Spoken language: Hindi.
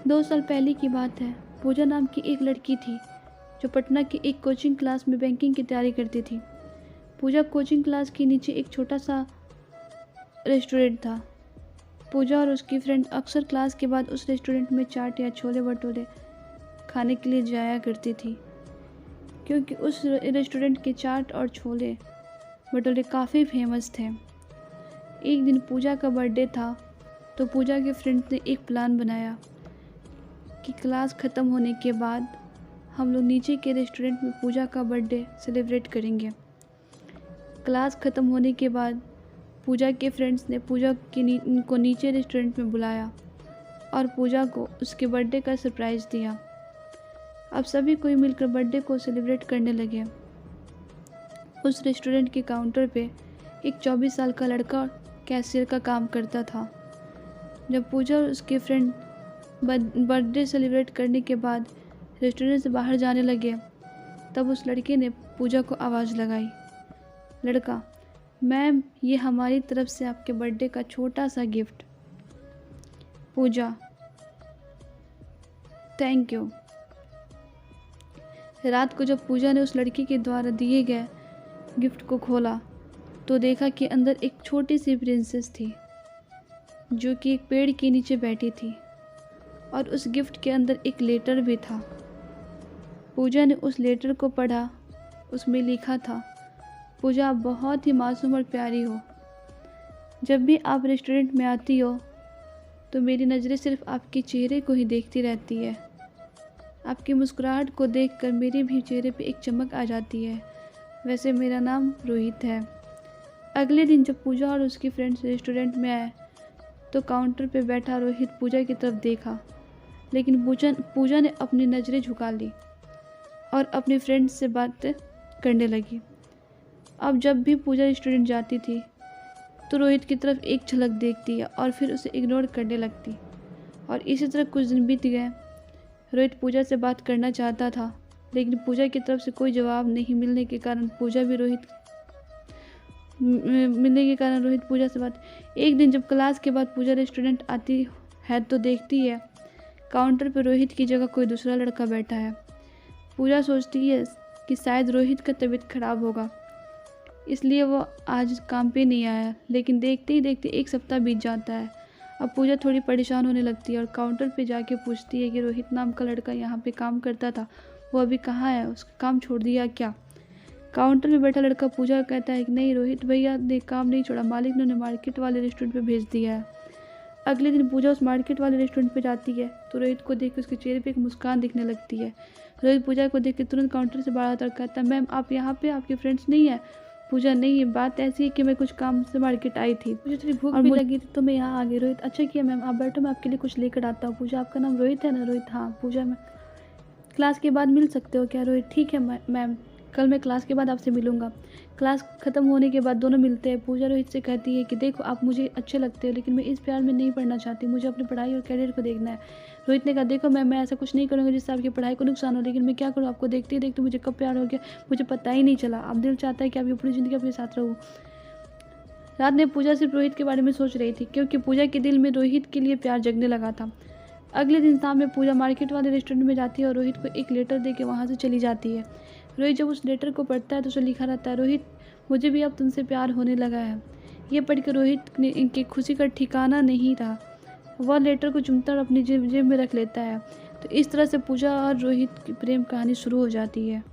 2 साल पहले की बात है। पूजा नाम की एक लड़की थी जो पटना की एक कोचिंग क्लास में बैंकिंग की तैयारी करती थी। पूजा कोचिंग क्लास के नीचे एक छोटा सा रेस्टोरेंट था। पूजा और उसकी फ्रेंड अक्सर क्लास के बाद उस रेस्टोरेंट में चाट या छोले भटूरे खाने के लिए जाया करती थी, क्योंकि उस रेस्टोरेंट के चाट और छोले भटूरे काफ़ी फेमस थे। एक दिन पूजा का बर्थडे था, तो पूजा के फ्रेंड ने एक प्लान बनाया कि क्लास ख़त्म होने के बाद हम लोग नीचे के रेस्टोरेंट में पूजा का बर्थडे सेलिब्रेट करेंगे। क्लास ख़त्म होने के बाद पूजा के फ्रेंड्स ने पूजा को नीचे रेस्टोरेंट में बुलाया और पूजा को उसके बर्थडे का सरप्राइज़ दिया। अब सभी कोई मिलकर बर्थडे को सेलिब्रेट करने लगे। उस रेस्टोरेंट के काउंटर पे एक 24 साल का लड़का कैशियर का काम करता था। जब पूजा और उसके फ्रेंड बर्थडे सेलिब्रेट करने के बाद रेस्टोरेंट से बाहर जाने लगे, तब उस लड़के ने पूजा को आवाज़ लगाई। लड़का: मैम, ये हमारी तरफ से आपके बर्थडे का छोटा सा गिफ्ट। Puja: thank you. रात को जब पूजा ने उस लड़के के द्वारा दिए गए गिफ्ट को खोला तो देखा कि अंदर एक छोटी सी प्रिंसेस थी जो कि एक पेड़ के नीचे बैठी थी, और उस गिफ्ट के अंदर एक लेटर भी था। पूजा ने उस लेटर को पढ़ा। उसमें लिखा था: पूजा, आप बहुत ही मासूम और प्यारी हो। जब भी आप रेस्टोरेंट में आती हो तो मेरी नज़रें सिर्फ आपके चेहरे को ही देखती रहती है। आपकी मुस्कुराहट को देखकर मेरे भी चेहरे पे एक चमक आ जाती है। वैसे मेरा नाम रोहित है। अगले दिन जब पूजा और उसकी फ्रेंड्स रेस्टोरेंट में आए तो काउंटर पे बैठा रोहित पूजा की तरफ देखा, लेकिन पूजा ने अपनी नज़रें झुका ली और अपनी फ्रेंड्स से बात करने लगी। अब जब भी पूजा रेस्टोरेंट जाती थी तो रोहित की तरफ एक झलक देखती है और फिर उसे इग्नोर करने लगती, और इसी तरह कुछ दिन बीत गए। रोहित पूजा से बात करना चाहता था, लेकिन पूजा की तरफ से कोई जवाब नहीं मिलने के कारण रोहित पूजा से बात। एक दिन जब क्लास के बाद पूजा रेस्टोरेंट आती है तो देखती है काउंटर पर रोहित की जगह कोई दूसरा लड़का बैठा है। पूजा सोचती है कि शायद रोहित का तबीयत खराब होगा, इसलिए वो आज काम पे नहीं आया। लेकिन देखते ही देखते 1 सप्ताह बीत जाता है। अब पूजा थोड़ी परेशान होने लगती है और काउंटर पे जाके पूछती है कि रोहित नाम का लड़का यहाँ पे काम करता था, वो अभी कहाँ है? उसका काम छोड़ दिया क्या? काउंटर पे बैठा लड़का पूजा कहता है कि नहीं, रोहित भैया ने काम नहीं छोड़ा, मालिक ने उन्हें मार्केट वाले रेस्टोरेंट पे भेज दिया है। अगले दिन पूजा उस मार्केट वाले रेस्टोरेंट पे जाती है तो रोहित को देख के उसके चेहरे पे एक मुस्कान दिखने लगती है। रोहित पूजा को देख के तुरंत काउंटर से बाहर आता और कहता है, मैम आप यहाँ पे, आपके फ्रेंड्स नहीं है? पूजा: नहीं, बात ऐसी है कि मैं कुछ काम से मार्केट आई थी, मुझे थोड़ी भूख भी लगी थी तो मैं यहाँ आ गई। रोहित: अच्छा किया मैम, आप बैठो, मैं आपके लिए कुछ लेकर आता हूँ। पूजा: आपका नाम रोहित है ना? रोहित: हाँ। पूजा: मैं क्लास के बाद मिल सकते हो क्या? रोहित: ठीक है मैम, कल मैं क्लास के बाद आपसे मिलूंगा। क्लास ख़त्म होने के बाद दोनों मिलते हैं। पूजा रोहित से कहती है कि देखो, आप मुझे अच्छे लगते हो, लेकिन मैं इस प्यार में नहीं पढ़ना चाहती, मुझे अपनी पढ़ाई और कैरियर को देखना है। रोहित ने कहा, देखो मैम, मैं ऐसा कुछ नहीं करूँगा जिससे आपकी पढ़ाई को नुकसान हो, लेकिन मैं क्या करूँ, आपको देखते ही देखते मुझे कब प्यार हो गया मुझे पता ही नहीं चला। अब दिल चाहता है कि आप ये पूरी ज़िंदगी अपने साथ रहूँ। रात में पूजा सिर्फ रोहित के बारे में सोच रही थी, क्योंकि पूजा के दिल में रोहित के लिए प्यार जगने लगा था। अगले दिन शाम में पूजा मार्केट वाले रेस्टोरेंट में जाती है और रोहित को एक लेटर दे के वहाँ से चली जाती है। रोहित जब उस लेटर को पढ़ता है तो उसे लिखा रहता है, रोहित, मुझे भी अब तुमसे प्यार होने लगा है। ये पढ़कर रोहित की खुशी का ठिकाना नहीं रहा। वह लेटर को चुमता और अपनी जेब में रख लेता है। तो इस तरह से पूजा और रोहित की प्रेम कहानी शुरू हो जाती है।